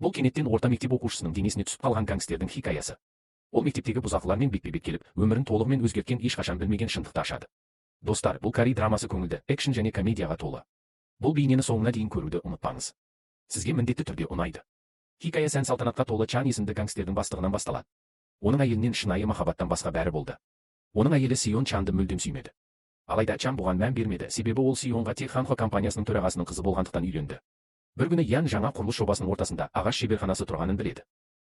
Бұл кенеттен орта мектеп оқушысының денесіне түсіп қалған гангстердің хикаясы. Ол мектептегі бұзақылармен бетпе-бет келіп, өмірін толығымен өзгерткен ешқашан білмеген шындықты ашады. Достар, бұл корей драмасы көңілді, экшн және комедияға толы. Бұл бейнені соңына дейін көруді ұмытпаңыз. Сізге міндетті түрде ұнайды. Хикая сән-салтанатқа толы Чан есімді гангстердің бастығынан басталады. Оның әйелінен шынайы махаббаттан басқа бәрі болды. Оның әйелі Сион Чанды мүлдем сүймеді. Алайда Чан бұған мән бермеді, себебі ол Сионға тек Ханхо компаниясының төрағасының қызы болғандықтан үйленді. Бір күні Ян жаңа құрылыс жобасының ортасында ағаш шеберханасы тұрғанын біледі.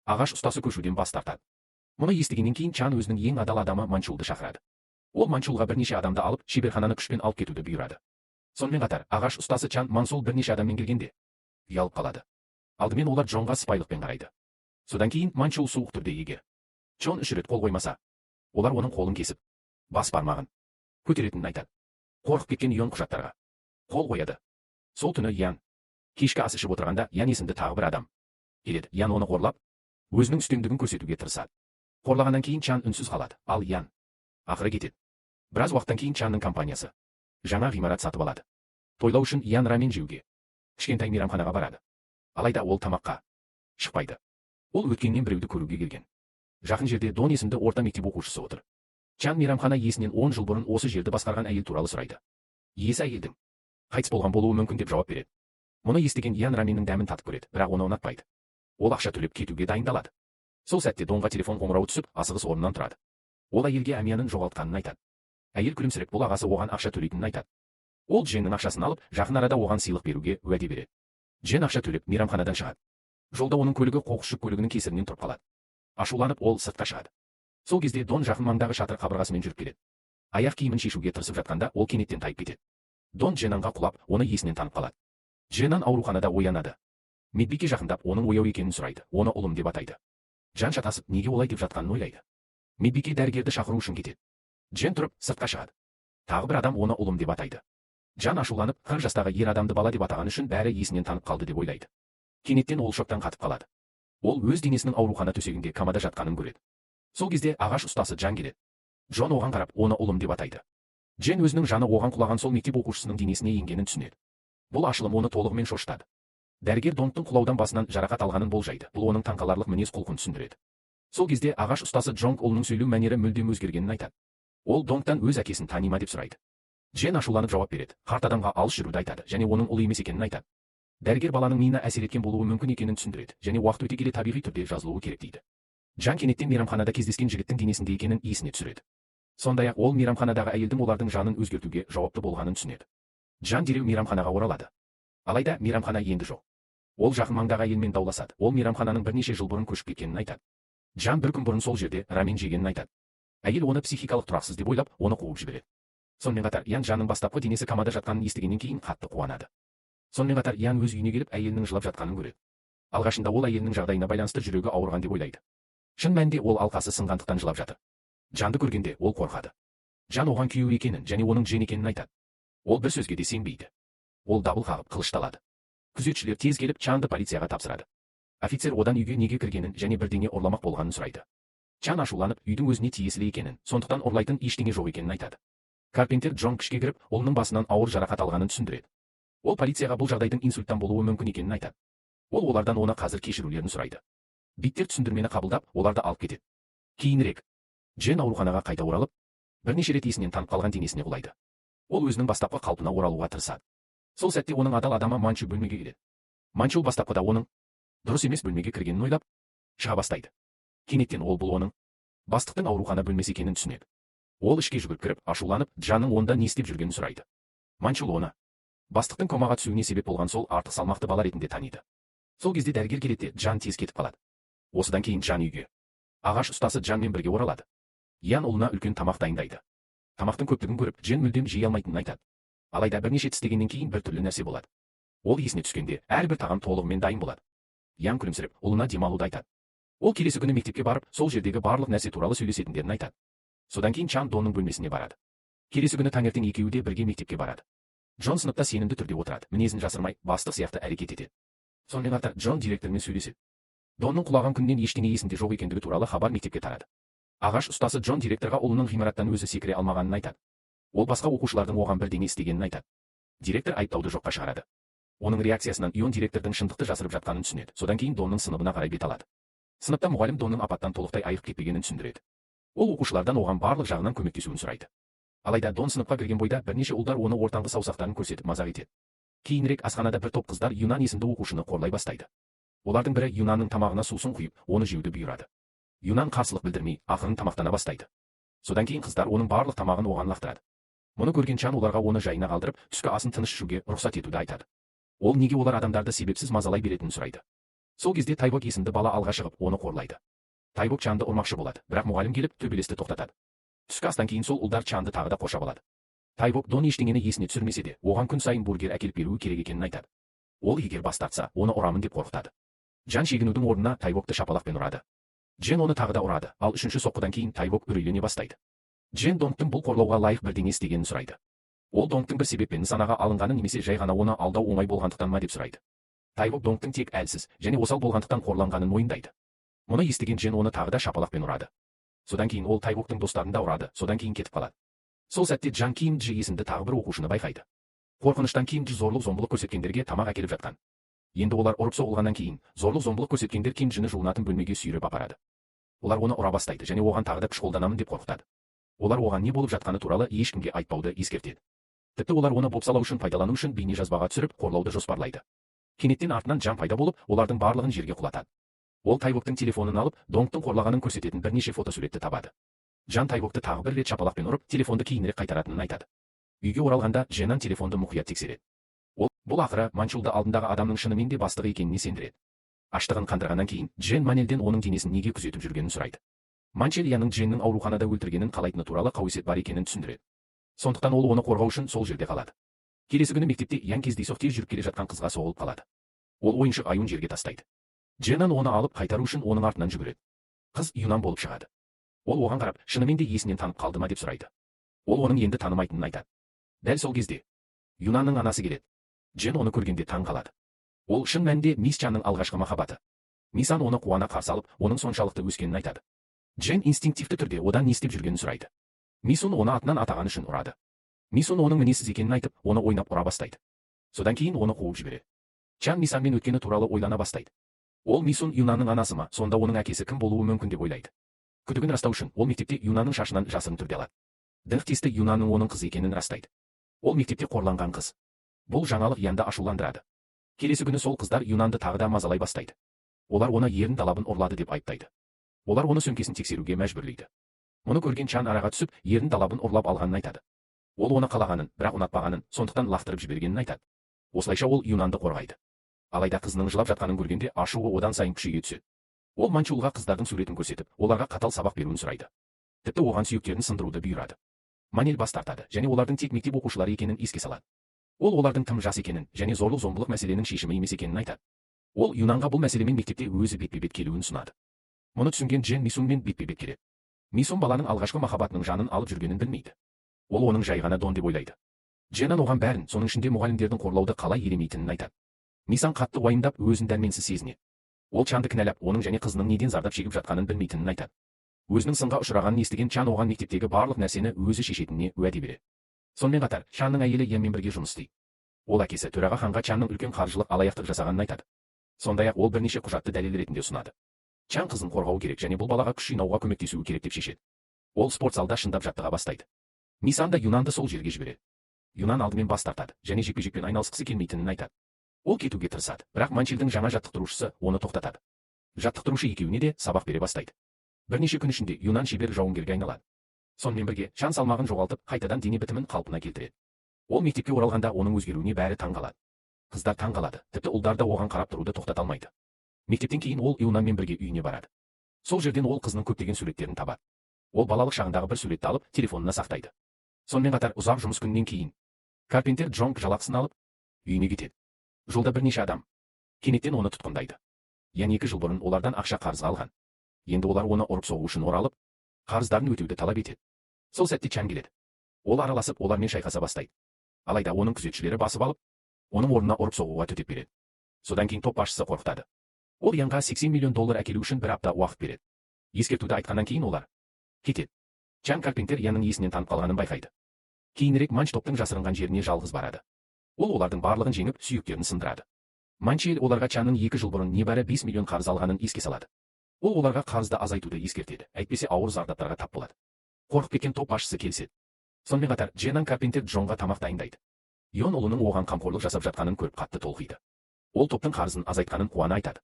Ағаш ұстасы көшуден бас тартады. Мұны естігеннен кейін Чан өзінің ең адал адамы Манчулды шақырады. Ол Манчулға бірнеше адамды алып, шеберхананы күшпен алып кетуді бұйырады. Сонымен қатар, ағаш ұстасы Чан Мансул бірнеше адаммен келгенде ұялып қалады. Алдымен олар Джонға сыпайылықпен қарайды. Содан кейін Манчул суық түрде егер Чон үш рет қол қоймаса, олар оның қолын кесіп, бас бармағын көтеретінін айтады. Қорқып кеткен Йон құжаттарға қол қояды. Сол түні Ян кешкі ас ішіп отырғанда Ян есімді тағы бір адам келеді. Ян оны қорлап, өзінің үстемдігін көрсетуге тырысады. Қорлағаннан кейін Чан үнсіз қалады, ал Ян ақыры кетеді. Біраз уақыттан кейін Чанның компаниясы жаңа ғимарат сатып алады. Тойлау үшін Ян рамен жеуге кішкентай мейрамханаға барады. Алайда ол тамаққа шықпайды. Ол өткеннен біреуді көруге келген. Жақын жерде Дон есімді орта мектеп оқушысы отыр. Чан мейрамхана иесінен 10 жыл бұрын осы жерді басқарған әйел туралы сұрайды. Иесі әйелдің қайтыс болған болуы мүмкін деп жауап береді. Мұны естіген Ян раменнің дәмін татып көреді, бірақ оны ұнатпайды. Ол ақша төлеп кетуге дайындалады. Сол сәтте Донға телефон қоңырауы түсіп, асығыс орнынан тұрады. Ол әйелге Амиянын жоғалтқанын айтады. Әйел күлімсіреп, бұл ағасы оған ақша төлейтінін айтады. Ол Дженнің ақшасын алып, жақын арада оған сыйлық беруге уәде береді. Джен ақша төлеп мейрамханадан шығады. Жолда оның көлігі қоқыс жүк көлігінің кесірінен тұрып қалады. Ашуланып, ол сыртқа шығады. Сол кезде Дон жақын маңдағы шатыр қабырғасымен жүріп келеді. Аяқ киімін шешуге тырысып жатқанда ол кенеттен тайып кетеді. Дон Дженнанға құлап, оны есінен танып қалады. Дженнан ауруханада оянады. Медбике жақындап, оның ояу екенін сұрайды. Оны ұлым деп атайды. Жан шатасып, неге олай деп жатқанын ойлайды. Медбике дәрігерді шақыру үшін кетеді. Джен тұрып, сыртқа шығады. Тағы бір адам оны ұлым деп атайды. Жан ашуланып, 40 жастағы ер адамды бала деп атаған үшін бәрі есінен танып қалды деп ойлайды. Кенеттен ол шоктан қатып қалады. Ол өз денесінің аурухана төсегінде комада жатқанын көреді. Сол кезде ағаш ұстасы Джан келеді. Джон оған қарап, оны ұлым деп атайды. Джен өзінің жаны оған құлаған сол мектеп оқушысының денесіне енгенін түсінеді. Бұл ашылым оны толығымен шошытады. Дәрігер Донгтың құлаудан басынан жарақат алғанын болжайды. Бұл оның таңқаларлық мінез құлқын түсіндіреді. Сол кезде ағаш ұстасы Джонг ұлының сөйлеу мәнері мүлдем өзгергенін айтады. Ол Донгтан өз әкесін тани ма деп сұрайды. Джен ашуланып жауап береді. Қарт адамға алыс жүруді айтады және оның ұлы емес екенін айтады. Дәрігер баланың миына әсер еткен болуы мүмкін екенін түсіндіреді және уақыт өте келе табиғи түрде жазылуы керек дейді. Джан кенеттен мейрамханада кездескен жігіттің денесінде екенін есіне түсіреді. Сондай-ақ ол мейрамханадағы әйелдің олардың жанын өзгертуге жауапты болғанын түсінеді. Джан дереу мейрамханаға оралады. Алайда мейрамхана енді жоқ. Ол жақын маңдағы әйелмен дауласады. Ол мейрамхананың бірнеше жыл бұрын көшіп кеткенін айтады. Джан бір күн бұрын сол жерде рамен жегенін айтады. Әйел оны психикалық тұрақсыз деп ойлап, оны қуып жібереді. Сонымен қатар Ян Жанның бастапқы денесі комада жатқанын естігеннен кейін қатты қуанады. Сонымен қатар Ян өз үйіне келіп әйелінің жылап жатқанын көреді. Алғашында ол әйелінің жағдайына байланысты жүрегі ауырған деп ойлайды. Шын мәнінде ол алқасы сынғандықтан жылап жатыр. Жанды көргенде ол қорқады. Жан оған күйеу екенін және оның Джен екенін айтады. Ол бір сөзге де сенбейді. Ол дабыл қағып қылышталады. Күзетшілер тез келіп Чанды полицияға тапсырады. Офицер одан үйге неге кіргенін және бірдеңе ұрламақ болғанын сұрайды. Чан ашуланып, үйдің өзіне тиесілі екенін, сондықтан ұрлайтын ештеңе жоқ екенін айтады. Карпентер Джон ішке кіріп, ұлының басынан ауыр жарақат алғанын түсіндіреді. Ол полицияға бұл жағдайдың инсульттан болуы мүмкін екенін айтады. Ол олардан оны қазір кешірулерін сұрайды. Биттер түсіндірмені қабылдап, оларды алып кетеді. Кейінірек Джен ауруханаға қайта оралып, бірнеше рет есінен танып қалған денесіне құлайды. Ол өзінің бастапқы қалпына оралуға тырысады. Сол сәтте оның адал адамы Манчу бөлмеге келеді. Манчу бастапқыда оның дұрыс емес бөлмеге кіргенін ойлап, шыға бастайды. Кенеттен ол бұл оның бастықтың аурухана бөлмесі екенін түсінеді. Ол ішке жүгіріп кіріп, ашуланып, Жанның онда не істеп жүргенін сұрайды. Манчул оны бастықтың комаға түсуіне себеп болған сол артық салмақты бала ретінде таниды. Сол кезде дәрігер келеді, Жан тез кетіп қалады. Осыдан кейін Жан үйге ағаш ұстасы Жанмен бірге оралады. Ян ұлына үлкен тамақ дайындайды. Тамақтың көптігін көріп, Джен мүлдем жей алмайтынын айтады. Алайда бірнеше тістегеннен кейін бір түрлі нәрсе болады. Ол есіне түскенде әрбір тағам толығымен дайын болады. Ян күлімсіреп, ұлына демалуды айтады. Ол келесі күні мектепке барып, сол жердегі барлық нәрсе туралы сөйлесетіндерін айтады. Содан кейін Чан Донның бөлмесіне барады. Келесі күні таңертең екеуі де бірге мектепке барады. Джон сыныпта сенімді түрде отырады, мінезін жасырмай, бастық сияқты әрекет етеді. Сонымен қатар Джон директормен сөйлеседі. Донның құлаған күннен ештеңе есінде жоқ екендігі туралы хабар мектепке тарады. Ағаш ұстасы Джон директорға ұлының ғимараттан өзі секіре алмағанын айтады. Ол басқа оқушылардың оған бірдеңе істегенін айтады. Директор айыптауды жоққа шығарады. Оның реакциясынан Ион директордың шындықты жасырып жатқанын түсінеді. Содан кейін Донның сыныбына қарай бет алады. Сыныпта мұғалім Донның апаттан толықтай айығып кетпегенін түсіндіреді. Ол оқушылардан оған барлық жағынан көмектесуін сұрайды. Алайда Дон сыныпқа кірген бойда бірнеше ұлдар оны ортаңғы саусақтарын көрсетіп мазақ етеді. Кейінірек асханада бір топ қыздар Юнан есімді оқушыны қорлай бастайды. Олардың бірі Юнанның тамағына сусын құйып, оны жеуді бұйырады. Юнан қарсылық білдірмей, ақырын тамақтана бастайды. Содан кейін қыздар оның барлық тамағын оған лақтырады. Мұны көрген Чан оларға оны жайына қалдырып, түскі асын тыныш ішуге рұқсат етуді айтады. Ол неге олар адамдарды себепсіз мазалай беретінін сұрайды. Сол кезде Тайбок есімді бала алға шығып, оны қорлайды. Тайбок Чанды ұрмақшы болады, бірақ мұғалім келіп төбелесті тоқтатады. Түскі астан кейін сол ұлдар Чанды тағы да қоршап алады. Тайбок Дон ештеңені есіне түсірмесе де, оған күн сайын бургер әкеліп беруі керек екенін айтады. Ол егер бас тартса, оны ұрамын деп қорқытады. Джан шегінудің орнына Тайбокты шапалақпен ұрады. Джен оны тағы да ұрады, ал үшінші соққыдан кейін Тайбок үрейлене бастайды. Джен Донгтың бұл қорлауға лайық бірдеңе істегенін сұрайды. Ол Донгтың бір себеппен нысанаға алынғаны немесе жай ғана оны алдау оңай болғандықтан ма деп сұрайды. Тайбок Донгтың тек әлсіз және осал болғандықтан қорланғанын мойындайды. Мұны естіген Джен оны тағы да шапалақпен ұрады. Содан кейін ол Тайбоктың достарын да ұрады, содан кейін кетіп қалады. Сол сәтте Джан Ким Джи есімді тағы бір оқушыны байқайды. Қорқыныштан Ким Джи зорлық-зомбылық көрсеткендерге тамақ әкеліп жатқан. Енді олар ұрып соғылғаннан кейін зорлық-зомбылық көрсеткендер Ким Джині жуынатын бөлмеге сүйреп апарады. Олар оны ұра бастайды және оған тағы да күш қолданамын деп қорқытады. Олар оған не болып жатқаны туралы ешкімге айтпауды ескертеді. Тіпті олар оны бопсалау үшін пайдалану үшін бейнежазбаға түсіріп қорлауды жоспарлайды. Кенеттен артынан Джан пайда болып, олардың барлығын жерге құлатады. Ол Тайбоктың телефонын алып, Донгтың қорлағанын көрсететін бірнеше фотосуретті табады. Джан Тайбокты тағы бір рет шапалақпен ұрып, телефонды кейінірек қайтаратынын айтады. Үйге оралғанда Дженнан телефонды мұқият тексереді. Ол бұл ақыры Манчулды алдындағы адамның шынымен де бастығы екеніне сендіреді. Аштығын қандырғаннан кейін Джен Манелден оның денесін неге күзетіп жүргенін сұрайды. Манчел Янның Дженнің ауруханада өлтіргенін қалайтыны туралы қауесет бар екенін түсіндіреді. Сондықтан ол оны қорғау үшін сол жерде қалады. Келесі күні мектепте Ян кездейсоқ тез жүріп келе жатқан қызға соғылып қалады. Ол ойыншық Аюн жерге тастайды. Дженнан оны алып қайтару үшін оның артынан жүгіреді. Қыз Юнан болып шығады. Ол оған қарап, шынымен де есінен танып қалды ма деп сұрайды. Ол оның енді танымайтынын айтады. Дәл сол кезде Юнанның анасы келеді. Джен оны көргенде таң қалады. Ол шын мәнінде Мис Чанның алғашқы махаббаты. Мисан оны қуана қарсы алып, оның соншалықты өскенін айтады. Джен инстинктивті түрде одан не істеп жүргенін сұрайды. Мисун оны атынан атаған үшін ұрады. Мисун оның мінезсіз екенін айтып, оны ойнап ұра бастайды. Содан кейін оны қуып жібереді. Чан Мисанмен өткені туралы ойлана бастайды. Ол Мисун Юнанның анасы ма, сонда оның әкесі кім болуы мүмкін деп ойлайды. Күдігін растау үшін ол мектепте Юнанның шашынан жасырын түрде алады. Дық тесті Юнанның оның қызы екенін растайды. Ол мектепте қорланған қыз. Бұл жаңалық Янды ашуландырады. Келесі күні сол қыздар Юнанды тағы да мазалай бастайды. Олар оны ерін талабын ұрлады деп айыптайды. Олар оны сөмкесін тексеруге мәжбүрлейді. Мұны көрген Чан араға түсіп, ерін талабын ұрлап алғанын айтады. Ол оны қалағанын, бірақ ұнатпағанын, сондықтан лақтырып жібергенін айтады. Осылайша ол Юнанды қорғайды. Алайда қызының жылап жатқанын көргенде ашуы одан сайын күшейе түседі. Ол Манчулға қыздардың суретін көрсетіп, оларға қатал сабақ беруін сұрайды. Тіпті оған сүйектерін сындыруды бұйырады. Манел бас тартады және олардың тек мектеп оқушылары екенін еске салады. Ол олардың тым жас екенін және зорлық-зомбылық мәселенің шешімі емес екенін айтады. Ол Юнанға бұл мәселемен мектепте өзі бетпе-бет келуін ұсынады. Мұны түсінген Джен Мисунмен бетпе-бет келеді. Мисун баланың алғашқы махаббатының жанын алып жүргенін білмейді. Ол оның жай ғана Дон деп ойлайды. Дженнан оған бәрін, соның ішінде мұғалімдердің қорлауды қалай елемейтінін айтады. Мисан қатты уайымдап, өзін дәрменсіз сезінеді. Ол Чанды кінәлап, оның және қызының неден зардап шегіп жатқанын білмейтінін айтады. Өзінің сынға ұшырағанын естіген Чан оған мектептегі барлық нәрсені өзі шешетініне уәде береді. Сонымен қатар, Чанның әйелі Янмен бірге жұмыс істейді. Ол әкесі төраға ханға Чанның үлкен қаржылық алаяқтық жасағанын айтады. Сондай-ақ ол бірнеше құжатты дәлел ретінде ұсынады. Чан қызын қорғау керек және бұл балаға күш жинауға көмектесуі керек деп шешеді. Ол спорт залда шындап жаттыға бастайды. Мисан да Юнанды сол жерге жібереді. Юнан алдымен бас тартады және жекпе-жекпен айналысқысы келмейтінін айтады. Ол кетуге тырысады, бірақ Манчелдің жаңа жаттықтырушысы оны тоқтатады. Жаттықтырушы екеуіне де сабақ бере бастайды. Бірнеше күн ішінде Юнан шебер жауынгерге айналады. Сонымен бірге Чан салмағын жоғалтып, қайтадан дене бітімін қалпына келтіреді. Ол мектепке оралғанда оның өзгеруіне бәрі таң қалады. Қыздар таң қалады, тіпті ұлдар да оған қарап тұруды тоқтата алмайды. Мектептен кейін ол Юнанмен бірге үйіне барады. Сол жерден ол қызының көптеген суреттерін табады. Ол балалық шағындағы бір суретті алып, телефонына сақтайды. Сонымен қатар ұзақ жұмыс күнінен кейін Карпентер Джонг жалақысын алып, үйіне кетеді. Жолда бірнеше адам кенеттен оны тұтқындайды. Яғни 2 жыл бұрын олардан ақша қарызға алған. Енді олар оны ұрып соғу үшін оралып, қарыздарын өтеуді талап етеді. Сол сәтте Чан келеді. Ол араласып, олармен шайқаса бастайды. Алайда оның күзетшілері басып алып, оның орнына ұрып соғуға төтеп береді. Содан кейін топ басшысы қорқытады. Ол Янға $80 миллион әкелу үшін 1 апта уақыт береді. Ескертуді айтқаннан кейін олар кетеді. Чан Карпентер Янның есінен танып қалғанын байқайды. Кейінірек Манч топтың жасырынған жеріне жалғыз барады. Ол олардың барлығын жеңіп, сүйектерін сындырады. Манчель оларға Чанның 2 жыл бұрын небәрі 5 миллион қарыз алғанын еске салады. Ол оларға қарызды азайтуды ескертеді, әйтпесе ауыр зардаптарға тап болады. Қорқып кеткен топ басшысы келіседі. Сонымен қатар Дженнан Карпентер Джонға тамақ дайындайды. Йон ұлының оған қамқорлық жасап жатқанын көріп қатты толқиды. Ол топтың қарызын азайтқанын қуана айтады.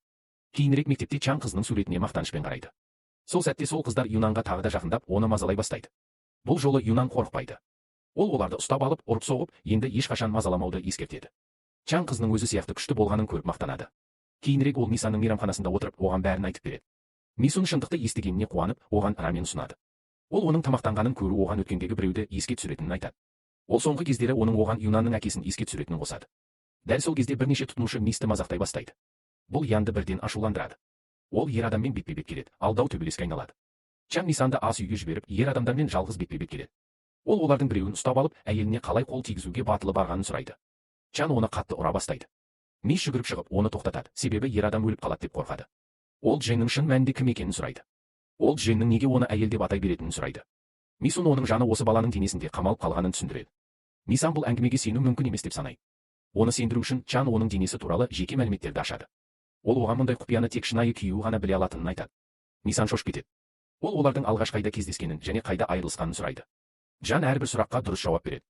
Кейінірек мектепте Чан қызының суретіне мақтанышпен қарайды. Сол сәтте сол қыздар Юнанға тағы да жақындап, оны мазалай бастайды. Бұл жолы Юнан қорықпайды. Ол оларды ұстап алып, ұрып-соғып, енді ешқашан мазаламауды ескертеді. Чан қызының өзі сияқты күшті болғанын көріп мақтанады. Кейінірек ол Мисанның мейрамханасында отырып, оған бәрін айтып береді. Мисон шындықты естігеніне қуанып, оған рамен ұсынады. Ол оның тамақтанғанын көру оған өткендегі біреуді еске түсіретінін айтады. Ол соңғы кездері оның оған Юнанның әкесін еске түсіретінін қосады. Дәл сол кезде бірнеше тұтынушы Мисті мазақтай бастайды. Бұл Янды бірден ашуландырады. Ол ер адаммен бетпе-бет келеді, алдау төбелеске айналады. Чан Мисанды ас үйге жіберіп, ер адамдармен жалғыз бетпе-бет келеді. Ол олардың біреуін ұстап алып, әйеліне қалай қол тигізуге батылы барғанын сұрайды. Чан оны қатты ұра бастайды. Мис жүгіріп шығып, оны тоқтатады, себебі ер адам өліп қалады деп қорқады. Ол Дженнің шын мәнінде кім екенін сұрайды. Ол Дженнің неге оны әйел деп атай беретінін сұрайды. Мисон оның жаны осы баланың денесінде қамалып қалғанын түсіндіреді. Мисан бұл әңгімеге сену мүмкін емес деп санайды. Оны сендіру үшін Чан оның денесі туралы жеке мәліметтерді ашады. Ол оған мұндай құпияны тек шынайы күйеуі ғана біле алатынын айтады. Мисан шошып кетеді. Ол олардың алғаш қайда кездескенін және қайда айырылысқанын сұрайды. Джан әрбір сұраққа дұрыс жауап береді.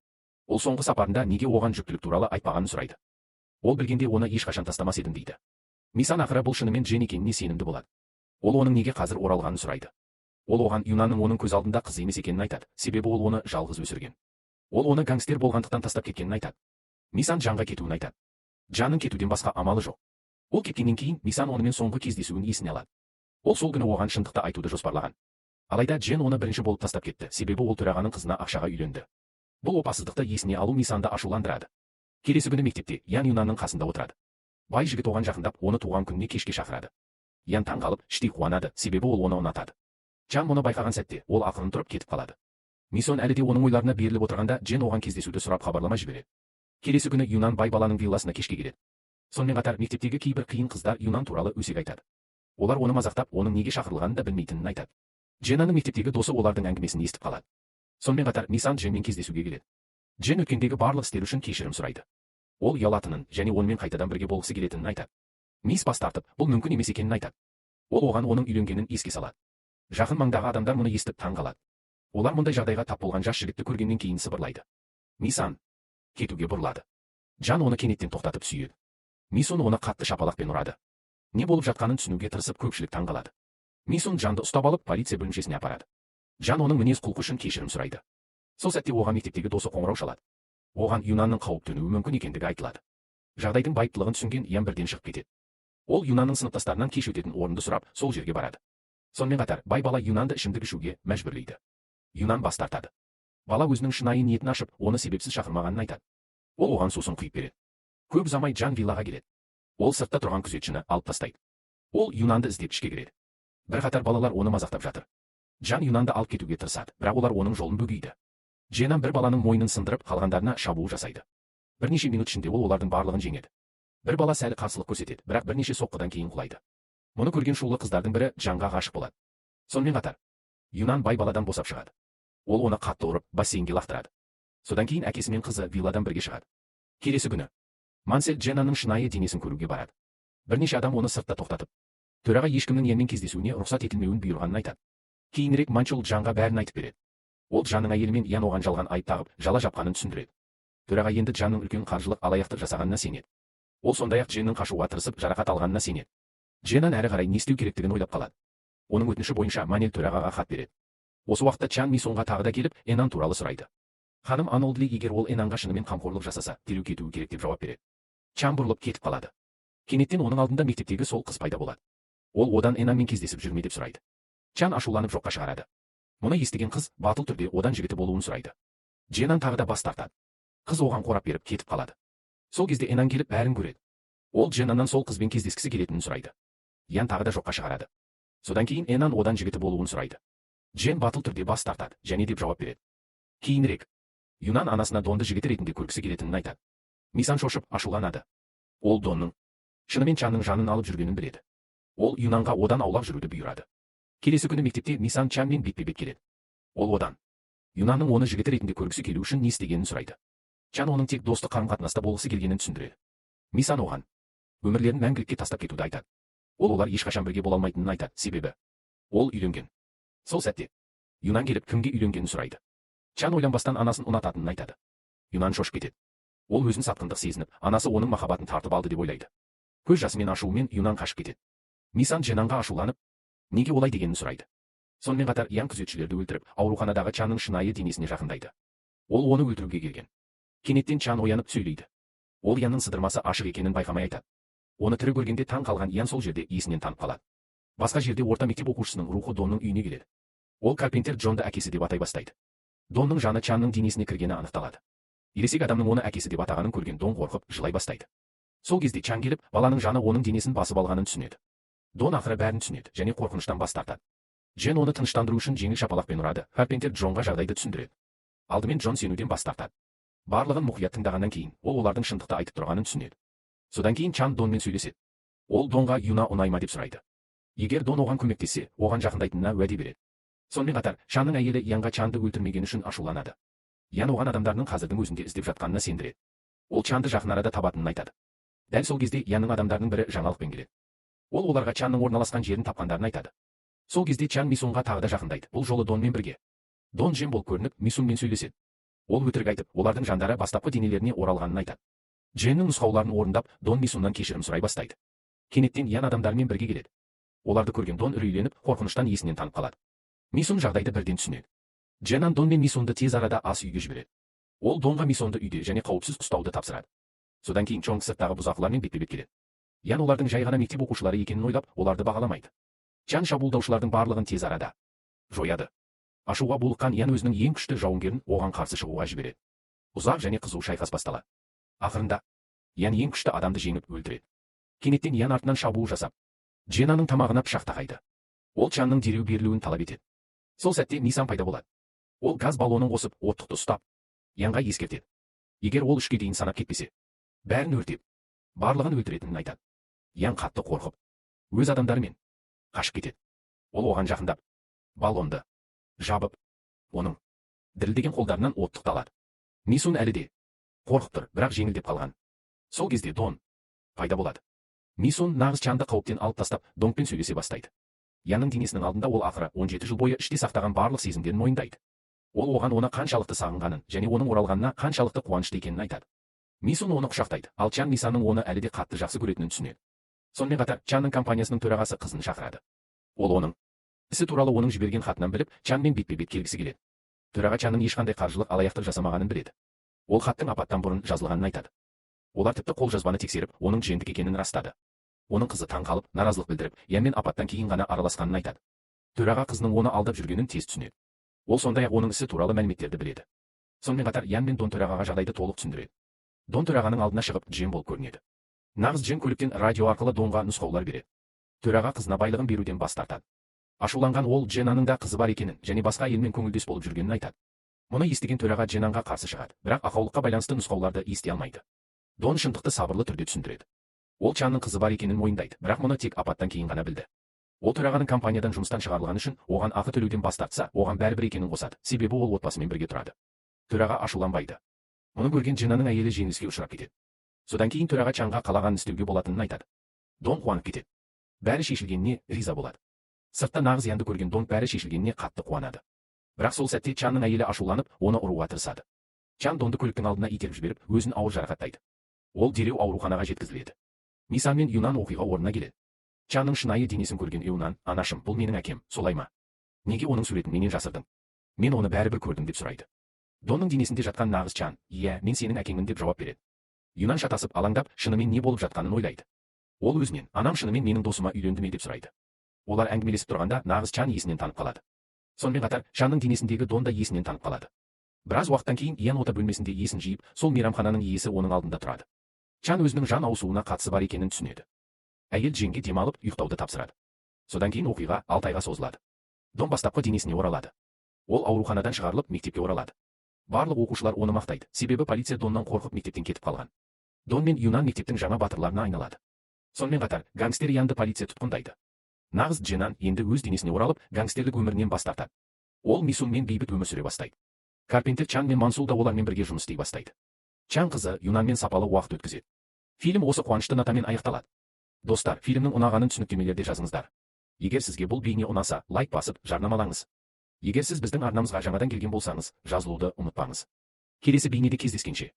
Ол соңғы сапарында неге оған жүктілік туралы айтпағанын сұрайды. Ол білгенде оны ешқашан тастамас едім дейді. Мисан ақыры бұл шынымен Джен екеніне сенімді болады. Ол оның неге қазір оралғанын сұрайды. Ол оған Юнанның оның көз алдында қыз емес екенін айтады, себебі ол оны жалғыз өсірген. Ол оны гангстер болғандықтан тастап кеткенін айтады. Мисан Жанға кетуін айтады. Жанның кетуден басқа амалы жоқ. Ол кеткеннен кейін Мисан онымен соңғы кездесуін есіне алады. Ол сол күні оған шындықты айтуды жоспарлаған. Алайда Джен оны бірінші болып тастап кетті, себебі ол төрағаның қызына ақшаға үйленді. Бұл опасыздықты есіне алу Мисанды ашуландырады. Келесі күні мектепте Ян Юнанның қасында отырады. Бай жігіт оған жақындап, оны туған күніне кешке шақырады. Ян таңғалып, іштей қуанады, себебі ол оны ұнатады. Чан мұны байқаған сәтте, ол ақырын тұрып кетіп қалады. Мисон әлі де оның ойларына беріліп отырғанда, Джен оған кездесуді сұрап хабарлама жібереді. Келесі күні Юнан бай баланың вилласына кешке келеді. Сонымен қатар мектептегі кейбір қиын қыздар Юнан туралы өсек айтады. Олар оны мазақтап, оның неге шақырылғанын да білмейтінін айтады. Дженнаның мектептегі досы олардың әңгімесін естіп қалады. Сонымен қатар Мисан Дженмен кездесуге келеді. Джен өткендегі барлық істер үшін кешірім сұрайды. Ол ұялатынын және онымен қайтадан бірге болғысы келетінін айтады. Мис бас тартып, бұл мүмкін емес екенін айтады. Ол оған оның үйленгенін еске салады. Жақын маңдағы адамдар мұны естіп таң қалады. Олар мұндай жағдайға тап болған жас жігітті көргеннен кейін сыбырлайды. Мисан кетуге бұрылады. Жан оны кенеттен тоқтатып сүйеді. Мисон оны қатты шапалақпен ұрады. Не болып жатқанын түсінуге тырысып көпшілік таң қалады. Мисон Жанды ұстап алып полиция бөлімшесіне апарады. Жан оның мінез-құлқы үшін кешірім сұрайды. Сол сәтте оған мектептегі досы қоңырау шалады. Оған Юнанның қауіп төнуі мүмкін екендігі айтылады. Жағдайдың байыптылығын түсінген Ян бірден шығып кетеді. Ол Юнанның сыныптастарынан кеш өтетін орынды сұрап, сол жерге барады. Сонымен қатар, бай бала Юнанды ішімдік ішуге мәжбүрлейді. Юнан бас тартады. Бала өзінің шынайы ниетін ашып, оны себепсіз шақырмағанын айтады. Ол оған сусын құйып береді. Көп ұзамай Жан виллаға келеді. Ол сыртта тұрған күзетшіні алып тастайды. Ол Юнанды іздеп ішке кіреді. Бірқатар балалар оны мазақтап жатыр. Жан Юнанды алып кетуге тырысады, бірақ олар оның жолын бөгейді. Дженнан бір баланың мойнын сындырып, қалғандарына шабуыл жасайды. Бірнеше минут ішінде ол олардың барлығын жеңеді. Бір бала сәл қарсылық көрсетеді, бірақ бірнеше соққыдан кейін құлайды. Мұны көрген шулы қыздардың бірі Жанға ғашық болады. Сонымен қатар, Юнан бай баладан босап шығады. Ол оны қатты ұрып, бассейнге лақтырады. Содан кейін әкесі мен қызы вилладан бірге шығады. Келесі күні Мансель Дженнанның шынайы денесін көруге барады. Бірнеше адам оны сыртта тоқтатып, төраға ешкімнің Янмен кездесуіне рұқсат етілмеуін бұйырғанын айтады. Кейінірек Манчул Жанға бәрін айтып береді. Ол Жанның әйелі мен Ян оған жалған айып тағып, жала жапқанын түсіндіреді. Төраға енді Жанның үлкен қаржылық алаяқтық жасағанына сенеді. Ол сондай-ақ Дженнің қашуға тырысып, жарақат алғанына сенеді. Дженнан әрі қарай не істеу керектігін ойлап қалады. Оның өтініші бойынша Манел төраға хат береді. Осы уақытта Чан Мисонға тағы да келіп, Энан туралы сұрайды. Ханым Анолдли егер ол Энанға шынымен қамқорлық жасаса, дереу кетуі керек деп жауап береді. Чан бұрылып кетіп қалады. Кенеттен оның алдында мектептегі сол қыз пайда болады. Ол одан Энанмен кездесіп жүрме деп сұрайды. Чан ашуланып жоққа шығарады. Мұны естіген қыз батыл түрде одан жігіті болуын сұрайды. Дженнан тағы да бас тартады. Қыз оған қорап беріп кетіп қалады. Сол кезде Энан келіп бәрін көреді. Ол Дженнаннан сол қызбен кездескісі келетінін сұрайды. Ян тағы да жоққа шығарады. Содан кейін Энан одан жігіті болуын сұрайды. Джен батыл түрде бас тартады, және деп жауап береді. Кейінірек Юнан анасына Донды жігіті ретінде көргісі келетінін айтады. Мисан шошып ашуланады. Ол Донның шынымен Чанның жанын алып жүргенін біледі. Ол Юнанға одан аулақ жүруді бұйырады. Келесі күні мектепте Мисан Чанмен бетпе-бет келеді. Ол одан Юнанның оны жігіті ретінде көргісі келу үшін не істегенін сұрайды. Чан оның тек достық қарым-қатынаста болғысы келгенін түсіндіреді. Мисан оған өмірлерін мәңгілікке тастап кетуді айтады. Олар ешқашан бірге бола алмайтынын айтады, себебі ол үйленген. Сол сәтте Юнан келіп кімге үйленгенін сұрайды. Чан ойланбастан анасын ұнататынын айтады. Юнан шошып кетеді. Ол өзін сатқындық сезініп, анасы оның махаббатын тартып алды деп ойлайды. Көз жасымен ашуымен Юнан қашып кетеді. Мисан Дженанға ашуланып, неге олай дегенін сұрайды. Сонымен қатар Ян күзетшілерді өлтіріп, ауруханадағы Чанның шынайы денесіне жақындайды. Ол оны өлтіруге келген. Кенеттен Чан оянып сөйлейді. Ол Янның сыдырмасы ашық екенін байқамай айтады. Оны тірі көргенде таң қалған Ян сол жерде есінен танып қалады. Басқа жерде орта мектеп оқушысының рухы Донның үйіне келеді. Ол Карпентер Джонды әкесі деп атай бастайды. Донның жаны Чанның денесіне кіргені анықталады. Ересек адамның оны әкесі деп атағанын көрген Дон қорқып жылай бастайды. Сол кезде Чан келіп, баланың жаны оның денесін басып алғанын түсінеді. Дон ақыры бәрін түсінеді және қорқыныштан бас тартады. Джен оны тыныштандыру үшін жеңіл шапалақпен ұрады. Карпентер Джонға жағдайды түсіндіреді. Алдымен Джон сенуден бас тартады. Барлығын мұқият тыңдағаннан кейін, ол олардың шындықты айтып тұрғанын түсінеді. Содан кейін Чан Донмен сөйлеседі. Ол Донға Юна ұнай ма деп сұрайды. Егер Дон оған көмектессе, оған жақындайтынына уәде береді. Сонымен қатар, Чанның әйелі Янға Чанды өлтірмегені үшін ашуланады. Ян оған адамдарының қазірдің өзінде іздеп жатқанына сендіреді. Ол Чанды жақын арада табатынын айтады. Дәл сол кезде Янның адамдарының бірі жаңалықпен келеді. Ол оларға Чанның орналасқан жерін тапқандарын айтады. Сол кезде Чан Мисунға тағы да жақындайды. Бұл жолы Донмен бірге. Дон жем болып көрініп, Мисунмен сөйлеседі. Ол өтірік айтып, олардың жандары бастапқы денелеріне оралғанын айтады. Дженнің нұсқауларын орындап, Дон Мисуннан кешірім сұрай бастайды. Кенеттен Ян адамдармен бірге келеді. Оларды көрген Дон үрейленіп, қорқыныштан есінен танып қалады. Мисун жағдайды бірден түсінеді. Дженнан Дон мен Мисунды тез арада ас үйге жібереді. Ол Донға Мисунды үйде және қауіпсіз ұстауды тапсырады. Содан кейін Чонг сырттағы бұзақылармен бетпе-бет келеді. Ян олардың жай ғана мектеп оқушылары екенін ойлап, оларды бағаламайды. Чан шабуылдаушылардың барлығын тез арада жояды. Ашуға булыққан Ян өзінің ең күшті жауынгерін оған қарсы шығуға жібереді. Ұзақ және қызу шайқас басталады. Ақырында Ян ең күшті адамды жеңіп өлтіреді. Кенеттен Ян артынан шабуыл жасап, Дженаның тамағына пышақ тақайды. Ол Чанның дереу берілуін талап етеді. Сол сәтте Мисан пайда болады. Ол газ баллонын қосып, оттықты ұстап, Янға ескертеді. Егер ол 3-ке дейін санап кетпесе, бәрін өртеп, барлығын өлтіретінін айтады. Ян қатты қорқып, өз адамдарымен қашып кетеді. Ол оған жақындап, баллонды жабып, оның дірілдеген қолдарынан оттықты алады. Мисун әлі де қорқып тұр, бірақ жеңілдеп қалған. Сол кезде Дон пайда болады. Мисун нағыз Чанды қауіптен алып тастап, Донгпен сөйлесе бастайды. Янның денесінің алдында ол ақыры 17 жыл бойы іште сақтаған барлық сезімдерін мойындайды. Ол оған оны қаншалықты сағынғанын және оның оралғанына қаншалықты қуанышты екенін айтады. Мисун оны құшақтайды, ал Чан Мисанның оны әлі де қатты жақсы көретінін түсінеді. Сонымен қатар Чанның компаниясының төрағасы қызын шақырады. Ол оның ісі туралы оның жіберген хатынан біліп, Чанмен бетпе-бет келгісі келеді. Төраға Чанның ешқандай қаржылық алаяқтық жасамағанын біледі. Ол хаттың апаттан бұрын жазылғанын айтады. Олар тіпті қолжазбаны тексеріп, оның жендік екенін растады. Оның қызы таң қалып, наразылық білдіріп, Янмен апаттан кейін ғана араласқанын айтады. Төраға қызының оны алдап жүргенін тез түсінеді. Ол сондай-ақ оның ісі туралы мәліметтерді біледі. Сонымен қатар Ян мен Дон төрағаға жағдайды толық түсіндіреді. Дон төрағаның алдына шығып Джен болып көрінеді. Нағыз Джен көліктен радио арқылы Донға нұсқаулар береді. Төраға қызына байлығын беруден бас тартады. Ашуланған ол Дженаның да қызы бар екенін және басқа әйелмен көңілдес болып жүргенін айтады. Мұны естіген төраға Дженанға қарсы шығады, бірақ ақаулыққа байланысты нұсқауларды ести алмайды. Дон шындықты сабырлы түрде түсіндіреді. Ол Чанның қызы бар екенін мойындайды, бірақ мұны тек апаттан кейін ғана білді. Ол төрағаның компаниядан жұмыстан шығарылғаны үшін оған ақы төлеуден бас тартса, оған бәрібір екенін қосады, себебі ол отбасымен бірге тұрады. Төраға ашуланбайды. Мұны көрген Дженаның әйелі жеңіліске ұшырап кетеді. Содан кейін төраға Чанға қалағанын істеуге болатынын айтады. Дон қуанып кетеді. Бәрі шешілгеніне риза болады. Сыртта нағыз Янды көрген Дон бәрі шешілгеніне қатты қуанады. Бірақ сол сәтте Чанның әйелі ашуланып, оны ұруға тырысады. Чан Донды көліктің алдына итеріп жіберіп, өзін ауыр жарақаттайды. Ол дереу ауруханаға жеткізіледі. Мисан мен Юнан оқиға орнына келеді. Чанның шынайы денесін көрген Юнан, анашым, бұл менің әкем, солай ма? Неге оның суретін менен жасырдың? Мен оны бәрібір көрдім деп сұрайды. Донның денесінде жатқан нағыз Чан, иә, мен сенің әкеңмін деп жауап береді. Юнан шатасып, алаңдап, шынымен не болып жатқанын ойлайды. Ол өзінен, анам шынымен менің досыма үйленді ме деп сұрайды. Олар әңгімелесіп тұрғанда нағыз Чан есінен танып қалады. Сонымен қатар, Чанның денесіндегі Дон да есінен танып қалады. Біраз уақыттан кейін Ян ота бөлмесінде есін жиып, сол мейрамхананың иесі оның алдында тұрады. Чан өзінің жан ауысуына қатысы бар екенін түсінеді. Әйел Дженге демалып, ұйықтауды тапсырады. Содан кейін оқиға 6 айға созылады. Дон бастапқы денесіне оралады. Ол ауруханадан шығарылып, мектепке оралады. Барлық оқушылар оны мақтайды, себебі полиция Доннан қорқып мектептен кетіп қалған. Дон мен Юнан мектептің жаңа батырларына айналады. Сонымен қатар, гангстер Янды полиция тұтқындайды. Нағыз Дженан енді өз денесіне оралып, гангстерлік өмірінен бас тартады. Ол Мисун мен бейбіт өмір сүре бастайды. Карпентер Чан мен Мансул да олармен бірге жұмыс істей бастайды. Чан қызы Юнанмен сапалы уақыт өткізеді. Фильм осы қуанышты нотамен аяқталады. Достар, фильмнің ұнағанын түсініктемелерде жазыңыздар. Егер сізге бұл бейне ұнаса, лайк басып, жарнамалаңыз. Егер сіз біздің арнамызға жаңадан келген болсаңыз, жазылуды ұмытпаңыз. Келесі бейнеде кездескенше